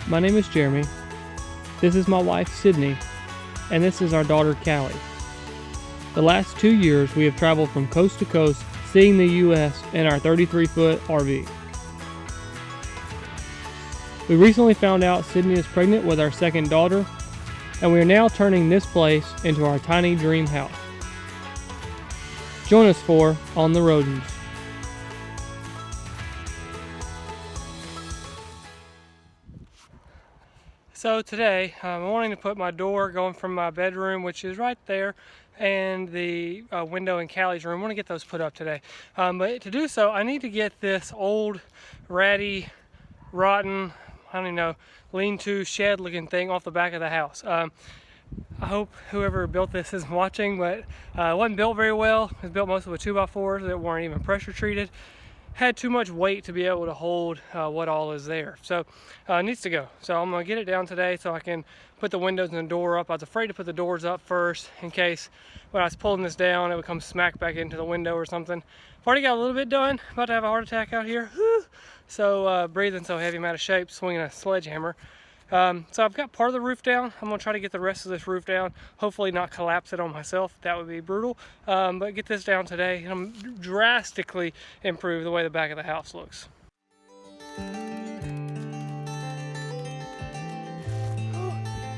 My name is Jeremy. This is my wife, Sydney, and this is our daughter, Cali. The last 2 years, we have traveled from coast to coast, seeing the U.S. in our 33-foot RV. We recently found out Sydney is pregnant with our second daughter, and we are now turning this place into our tiny dream house. Join us for On the Rodens. So today, I'm wanting to put my door going from my bedroom, which is right there, and the window in Cali's room. I want to get those put up today. But to do so, I need to get this old, ratty, rotten, I don't even know, lean-to shed-looking thing off the back of the house. I hope whoever built this isn't watching, but it wasn't built very well. It was built mostly with 2x4s that weren't even pressure treated. Had too much weight to be able to hold what all is there. So it needs to go. So I'm gonna get it down today so I can put the windows and the door up. I was afraid to put the doors up first in case when I was pulling this down it would come smack back into the window or something. I've already got a little bit done. About to have a heart attack out here. Whew. So breathing so heavy I'm out of shape, swinging a sledgehammer. So I've got part of the roof down. I'm gonna try to get the rest of this roof down. Hopefully not collapse it on myself. That would be brutal. But get this down today and drastically improve the way the back of the house looks.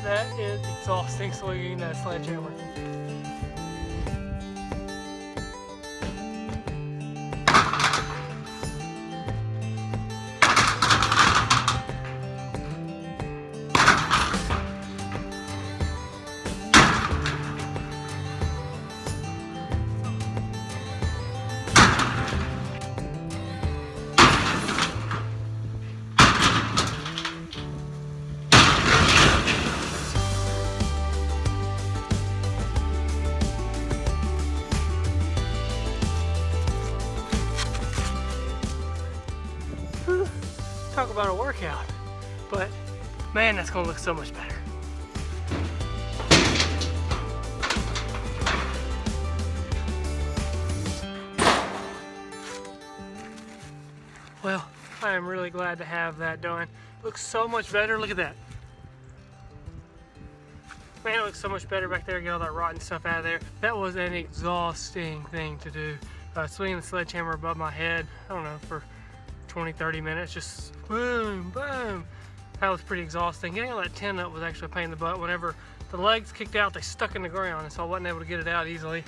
That is exhausting swinging that sledgehammer. Talk about a workout, but man, that's gonna look so much better. Well, I am really glad to have that done. Looks so much better. Look at that. Man, it looks so much better back there. Get all that rotten stuff out of there. That was an exhausting thing to do. Swinging the sledgehammer above my head, I don't know, for 20-30 minutes, just boom, boom. That was pretty exhausting. Getting all that tin up was actually a pain in the butt. Whenever the legs kicked out, they stuck in the ground, and so I wasn't able to get it out easily.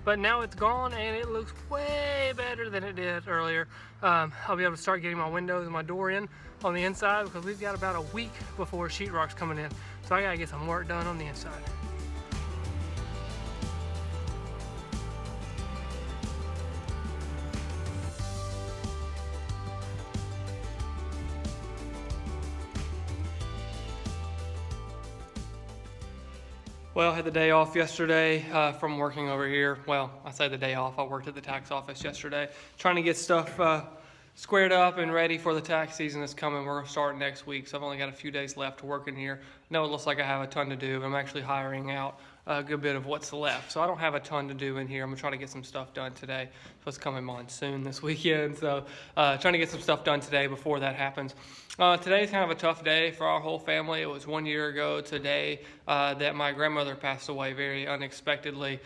But now it's gone, and it looks way better than it did earlier. I'll be able to start getting my windows and my door in on the inside because we've got about a week before sheetrock's coming in. So I gotta get some work done on the inside. Well, I had the day off yesterday from working over here. Well, I say the day off. I worked at the tax office yesterday, trying to get stuff squared up and ready for the tax season that's coming. We're gonna start next week, so I've only got a few days left to work in here. I know it looks like I have a ton to do, but I'm actually hiring out a good bit of what's left. So I don't have a ton to do in here. I'm gonna try to get some stuff done today. So it's coming monsoon this weekend, so trying to get some stuff done today before that happens. Today's kind of a tough day for our whole family. It was 1 year ago today that my grandmother passed away very unexpectedly,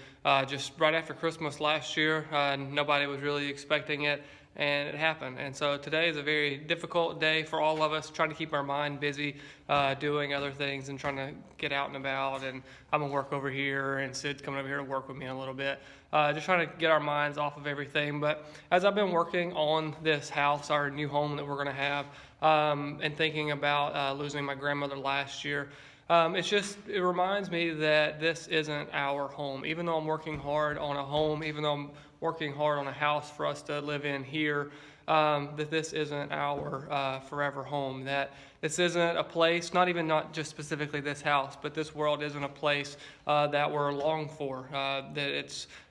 just right after Christmas last year. Nobody was really expecting it, and it happened. And so today is a very difficult day for all of us, trying to keep our mind busy, doing other things and trying to get out and about. And I'm gonna work over here, and Sid's coming over here to work with me a little bit. Just trying to get our minds off of everything. But as I've been working on this house, our new home that we're gonna have, and thinking about losing my grandmother last year, it reminds me that this isn't our home. Even though I'm working hard on a home, even though I'm working hard on a house for us to live in here, that this isn't our forever home, that this isn't a place, not just specifically this house, but this world isn't a place that we're long for, that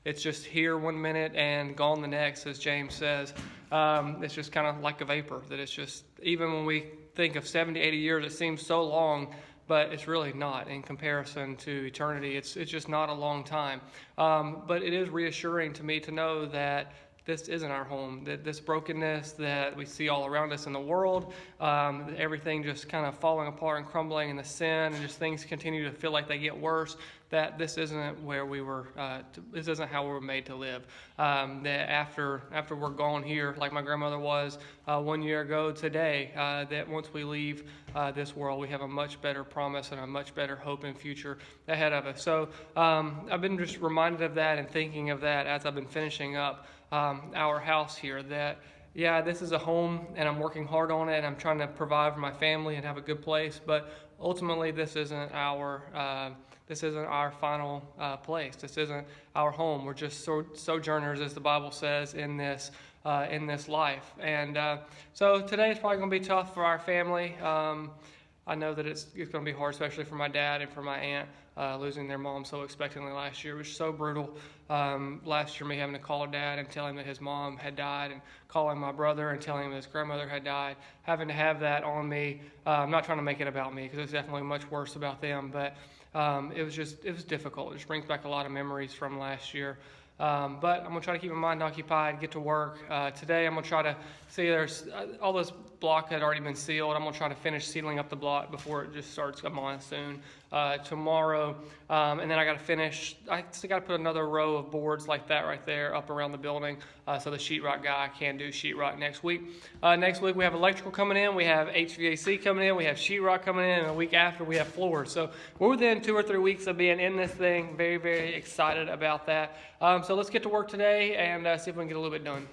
it's just here 1 minute and gone the next, as James says. It's just kind of like a vapor, that it's just, even when we think of 70, 80 years, it seems so long, but it's really not in comparison to eternity. It's just not a long time. But it is reassuring to me to know that this isn't our home. That this brokenness that we see all around us in the world, everything just kind of falling apart and crumbling, and the sin, and just things continue to feel like they get worse, that this isn't where we were, this isn't how we were made to live. That after we're gone here, like my grandmother was 1 year ago today, that once we leave this world, we have a much better promise and a much better hope and future ahead of us. So I've been just reminded of that and thinking of that as I've been finishing up our house here, that yeah, this is a home and I'm working hard on it and I'm trying to provide for my family and have a good place, but ultimately this isn't our final place. This isn't our home. We're just sojourners, as the Bible says, in this life. And so today is probably going to be tough for our family. I know that it's going to be hard, especially for my dad and for my aunt. Losing their mom so expectantly last year was so brutal. Last year, me having to call dad and tell him that his mom had died, and calling my brother and telling him his grandmother had died, having to have that on me. I'm not trying to make it about me, because it's definitely much worse about them, but it was difficult. It just brings back a lot of memories from last year. But I'm going to try to keep my mind occupied, get to work. Today I'm going to try to see, there's all this block had already been sealed. I'm going to try to finish sealing up the block before it just starts a monsoon tomorrow. And then I got to got to put another row of boards like that right there up around the building, so the sheetrock guy can do sheetrock next week. Next week we have electrical coming in, we have HVAC coming in, we have sheetrock coming in, and a week after we have floors. So we're within 2 or 3 weeks of being in this thing. Very, very excited about that. So let's get to work today and see if we can get a little bit done.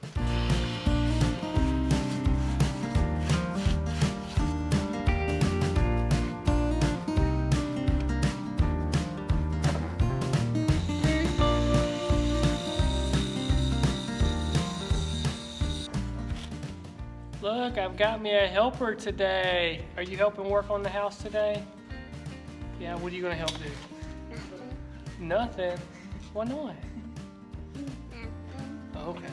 Look, I've got me a helper today. Are you helping work on the house today? Yeah, what are you going to help do? Nothing? Why not? Okay.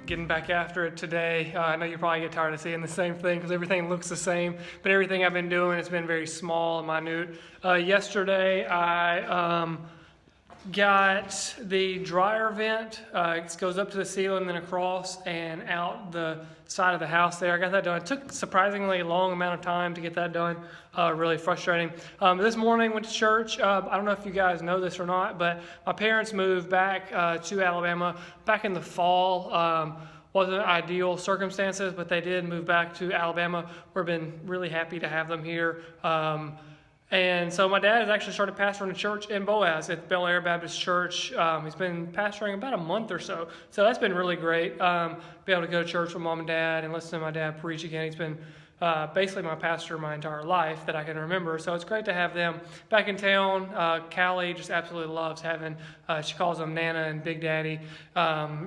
Getting back after it today. I know you probably get tired of seeing the same thing because everything looks the same, but everything I've been doing has been very small and minute. Yesterday I got the dryer vent. It goes up to the ceiling, then across and out the side of the house there. I got that done. It took a surprisingly long amount of time to get that done. Really frustrating. This morning went to church. I don't know if you guys know this or not, but my parents moved back to Alabama back in the fall. Wasn't ideal circumstances, but they did move back to Alabama. We've been really happy to have them here. And so my dad has actually started pastoring a church in Boaz at Bel Air Baptist Church. He's been pastoring about a month or so. So that's been really great. Be able to go to church with mom and dad and listen to my dad preach again. He's been basically my pastor my entire life that I can remember. So it's great to have them back in town. Cali just absolutely loves having, she calls them Nana and Big Daddy.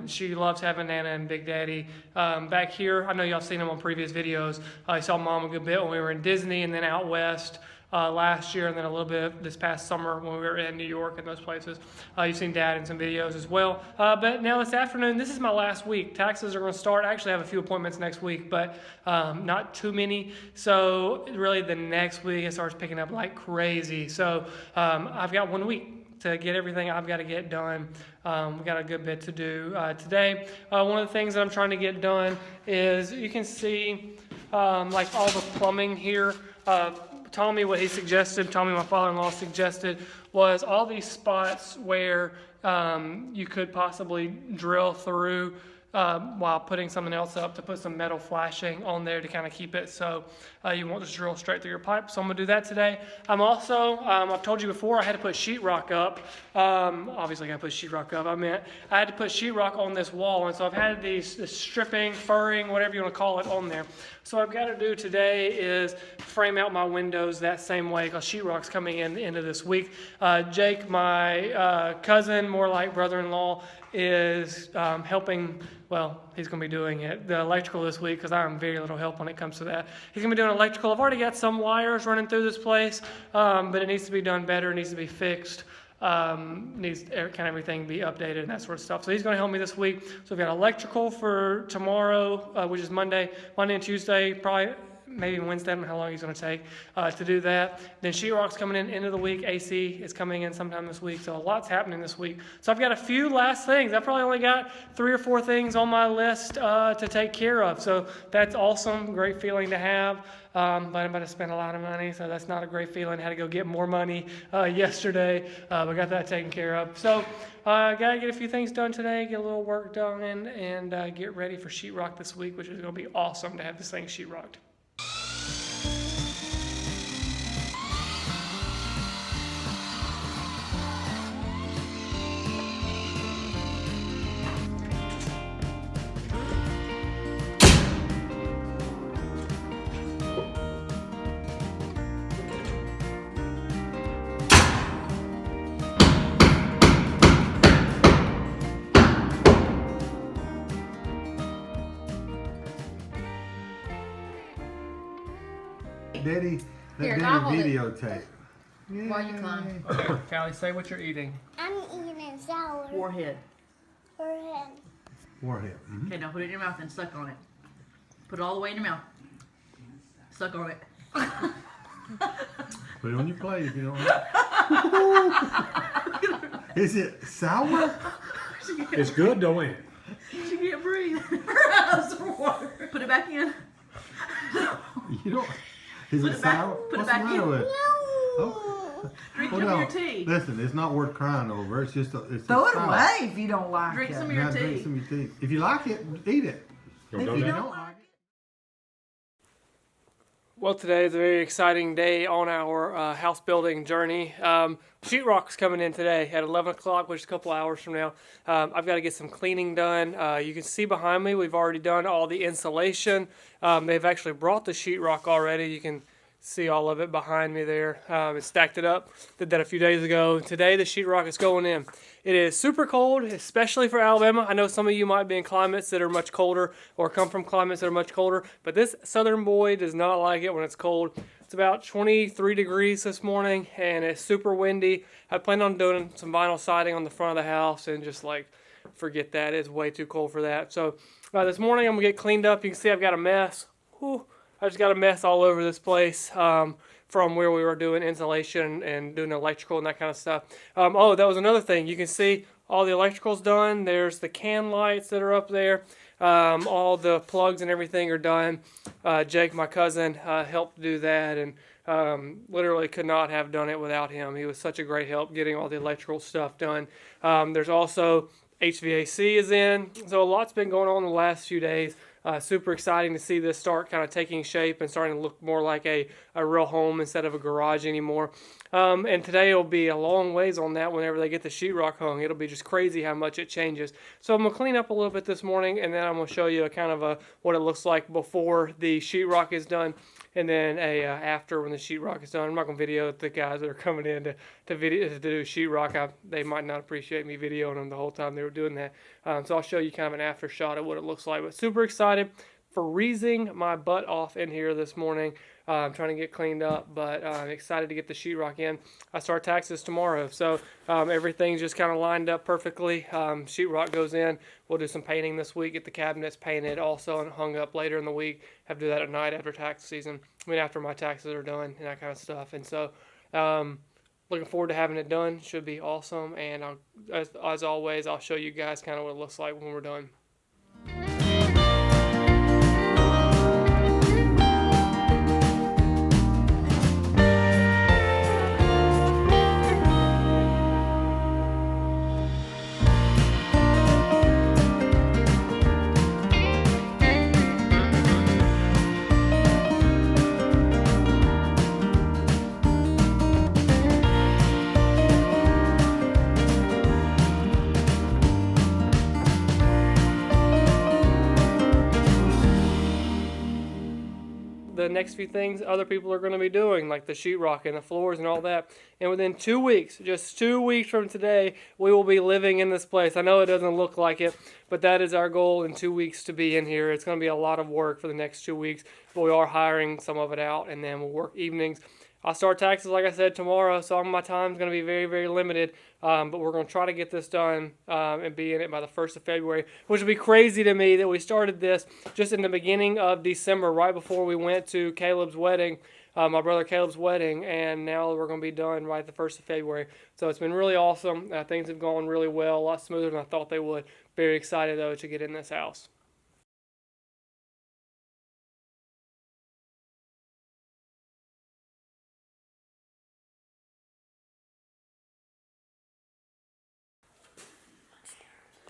She loves having Nana and Big Daddy back here. I know y'all seen them on previous videos. I saw Mom a good bit when we were in Disney and then out west last year, and then a little bit this past summer when we were in New York and those places. You've seen Dad in some videos as well. But now this afternoon, this is my last week. Taxes are going to start. I actually have a few appointments next week, but not too many. So really the next week it starts picking up like crazy. So I've got 1 week to get everything I've got to get done. We've got a good bit to do today. One of the things that I'm trying to get done is, you can see like all the plumbing here. Tommy, what he suggested, Tommy, my father-in-law, suggested was all these spots where you could possibly drill through while putting something else up to put some metal flashing on there to kind of keep it so you won't just drill straight through your pipe. So I'm gonna do that today. I'm also, I've told you before, I had to put sheetrock up. Obviously I gotta put sheetrock up. I had to put sheetrock on this wall, and so I've had this stripping, furring, whatever you wanna call it, on there. So what I've got to do today is frame out my windows that same way, because sheetrock's coming in the end of this week. Jake, my cousin, more like brother-in-law, is helping. Well, he's going to be doing it, the electrical this week, because I am very little help when it comes to that. He's going to be doing electrical. I've already got some wires running through this place, but it needs to be done better. It needs to be fixed. Needs kind of everything be updated and that sort of stuff. So he's going to help me this week. So we've got electrical for tomorrow, which is Monday and Tuesday, probably maybe Wednesday. I don't know how long he's going to take to do that. Then sheetrock's coming in end of the week. AC is coming in sometime this week. So a lot's happening this week. So I've got a few last things. I've probably only got 3 or 4 things on my list to take care of. So that's awesome. Great feeling to have. But I'm about to spend a lot of money, so that's not a great feeling. Had to go get more money yesterday, but got that taken care of. So got to get a few things done today, get a little work done, and get ready for sheetrock this week, which is going to be awesome to have this thing sheetrocked. Daddy, Here, Daddy videotape. While you climb. Okay, Callie, say what you're eating. I'm eating sour Warhead. bread. Warhead. Mm-hmm. Okay, now put it in your mouth and suck on it. Put it all the way in your mouth. Suck on it. Put it on your plate if you don't have. Is it sour? It's good, don't it? She can't breathe. Some water. Put it back in. You don't. Is Put it it back- sour? put it What's back the matter in. with it? No. Oh. Drink Hold some of on. your tea. Listen, it's not worth crying over. It's just it's Throw it sour. away if you don't like Drink it. some of Now your drink tea. some of your tea. If you like it, eat it. Don't If do you that. don't like it. Well, today is a very exciting day on our house building journey. Sheetrock's coming in today at 11 o'clock, which is a couple hours from now. I've got to get some cleaning done. You can see behind me, we've already done all the insulation. They've actually brought the sheetrock already. You can see all of it behind me there. It's stacked it up. Did that a few days ago. Today, the sheetrock is going in. It is super cold, especially for Alabama. I know some of you might be in climates that are much colder or come from climates that are much colder, but this southern boy does not like it when it's cold. It's about 23 degrees this morning, and it's super windy. I plan on doing some vinyl siding on the front of the house and just like forget that. It's way too cold for that. So this morning, I'm going to get cleaned up. You can see I've got a mess. Whew. I just got a mess all over this place from where we were doing insulation and doing electrical and that kind of stuff. Oh, that was another thing. You can see all the electrical's done. There's the can lights that are up there. All the plugs and everything are done. Jake, my cousin, helped do that, and literally could not have done it without him. He was such a great help getting all the electrical stuff done. There's also HVAC is in. So a lot's been going on the last few days. Super exciting to see this start kind of taking shape and starting to look more like a real home instead of a garage anymore. And today will be a long ways on that whenever they get the sheetrock hung. It'll be just crazy how much it changes. So I'm going to clean up a little bit this morning, and then I'm going to show you a kind of what it looks like before the sheetrock is done, and then after when the sheetrock is done. I'm not going to video the guys that are coming in to do sheetrock. They might not appreciate me videoing them the whole time they were doing that. So I'll show you kind of an after shot of what it looks like. But super excited. Freezing my butt off in here this morning. I'm trying to get cleaned up, but I'm excited to get the sheetrock in. I start taxes tomorrow, so everything's just kind of lined up perfectly. Sheetrock goes in. We'll do some painting this week, get the cabinets painted also and hung up later in the week. Have to do that at night after tax season. After my taxes are done and that kind of stuff. And so looking forward to having it done. Should be awesome. And as always, I'll show you guys kind of what it looks like when we're done. next few things other people are going to be doing, like the sheetrock and the floors and all that. And within 2 weeks, just 2 weeks from today, we will be living in this place. I know it doesn't look like it, but that is our goal in 2 weeks to be in here. It's going to be a lot of work for the next 2 weeks, but we are hiring some of it out, and then we'll work evenings. I'll start taxes, like I said, tomorrow, so my time's going to be very, very limited. But we're going to try to get this done and be in it by the 1st of February, which would be crazy to me that we started this just in the beginning of December, right before we went to Caleb's wedding, my brother Caleb's wedding, and now we're going to be done right the 1st of February. So it's been really awesome. Things have gone really well, a lot smoother than I thought they would. Very excited, though, to get in this house.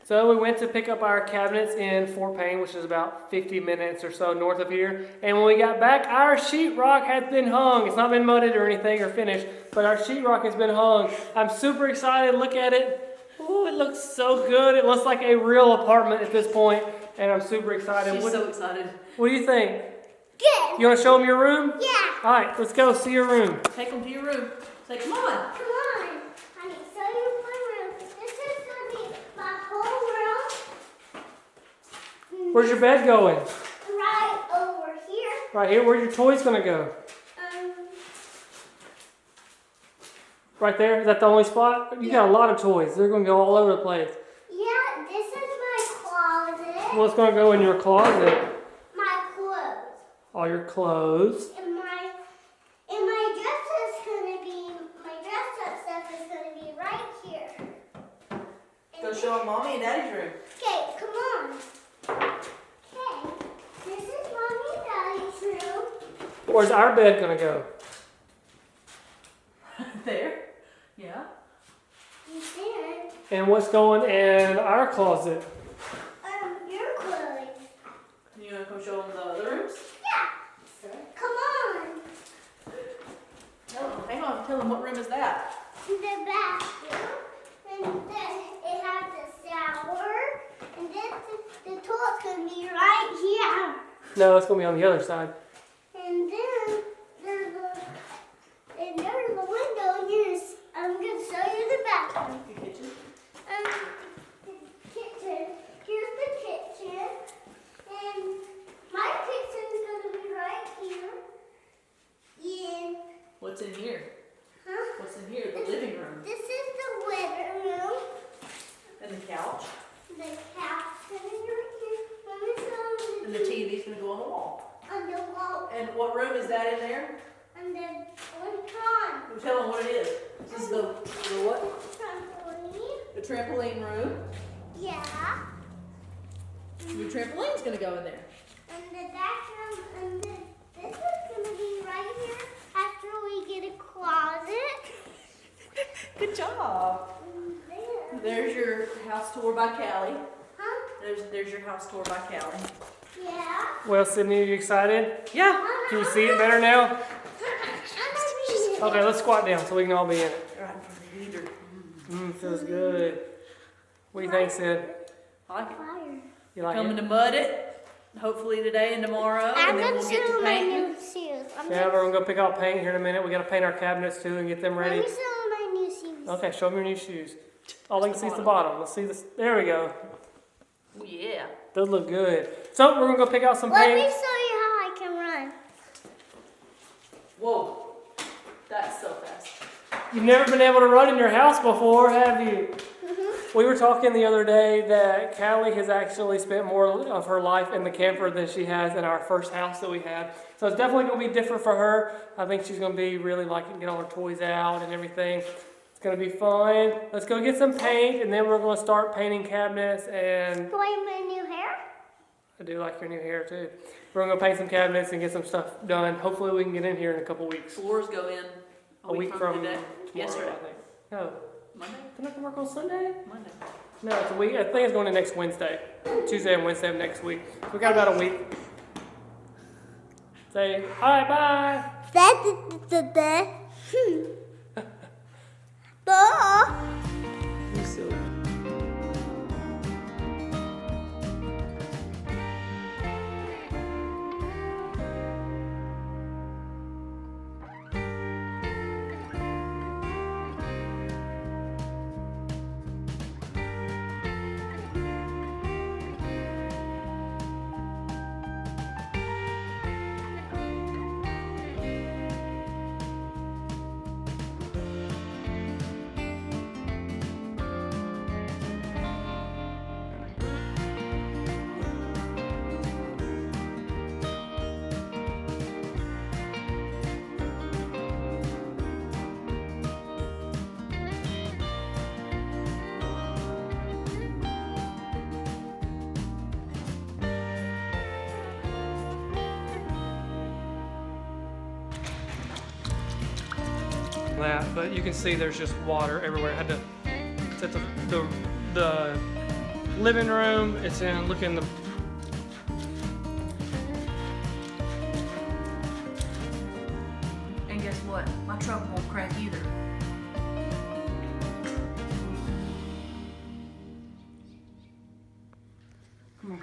So we went to pick up our cabinets in Fort Payne, which is about 50 minutes or so north of here. And when we got back, our sheetrock has been hung. It's not been mudded or anything or finished, but our sheetrock has been hung. I'm super excited. Look at it. Ooh, it looks so good. It looks like a real apartment at this point, and I'm super excited. She's so excited. What do you think? Good. You want to show them your room? Yeah. All right, let's go see your room. Take them to your room. Say, come on. Come on. Honey, show you my room. This is going to be my whole room. Where's your bed going? Right over here. Right here. Where's your toys going to go? Right there? Is that the only spot? You got a lot of toys. They're going to go all over the place. Yeah, this is my closet. What's going to go in your closet? My clothes. All your clothes. And my dress is going to be, my dress up stuff is going to be right here. Go show them Mommy and Daddy's room. Okay, come on. Okay, this is Mommy and Daddy's room. Where's our bed going to go? There. Yeah. And then, And what's going in our closet? your clothes. You want to come show them the other rooms? Yeah. Okay. Come on. Hang on. Tell them what room is that? The bathroom. And then it has a shower. And then the toilet's going to be right here. No, it's going to be on the other side. And then there's a window. I'm going to show you the bathroom. The kitchen. The kitchen. Here's the kitchen. And my kitchen's going to be right here. And, What's in here? huh? What's in here? The living room. This is the living room. And the couch. The couch is right here. Let me show you And the TV's going to go on the wall. on the wall. And what room is that in there? And the one Tell them what it is. This is the what? trampoline. The trampoline room. Yeah. Your trampoline's going to go in there. And the bathroom, and this is going to be right here after we get a closet. Good job. And there. There's your house tour by Cali. Huh? There's your house tour by Cali. Yeah. Well, Sydney, are you excited? Yeah. Can you see it better now? I'm Okay, let's squat down so we can all be in it. Right in front of the heater. Feels good. What do you think, Sid? I like it. fire. You like Coming it? to mud it, hopefully today and tomorrow, I'm and then going we'll to get to show my painting. new shoes. Yeah, we're going to go pick out paint here in a minute. We got to paint our cabinets too and get them Let ready. me show my new shoes. Okay, show them your new shoes. All they can see is the bottom. Let's see this. There we go. Oh, yeah. Those look good. So we're going to go pick out some Let me paint. show you how I can run. Whoa. That's so fast. You've never been able to run in your house before, have you? We were talking the other day that Cali has actually spent more of her life in the camper than she has in our first house that we had. So it's definitely going to be different for her. I think she's going to be really liking to get all her toys out and everything. It's going to be fun. Let's go get some paint, and then we're going to start painting cabinets. And Do I have my new hair? I do like your new hair too. We're going to paint some cabinets and get some stuff done. Hopefully we can get in here in a couple weeks. Floors go in A week from today. tomorrow, Yesterday. I think. No, Monday? didn't I have to work on Sunday? Monday. No, it's a week. I think it's going to next Wednesday. Tuesday and Wednesday of next week. We got about a week. Say, all right, bye. You silly. that, but you can see there's just water everywhere. I had to, it's at the living room. It's in, look in the, And guess what? My truck won't crack either. Come on.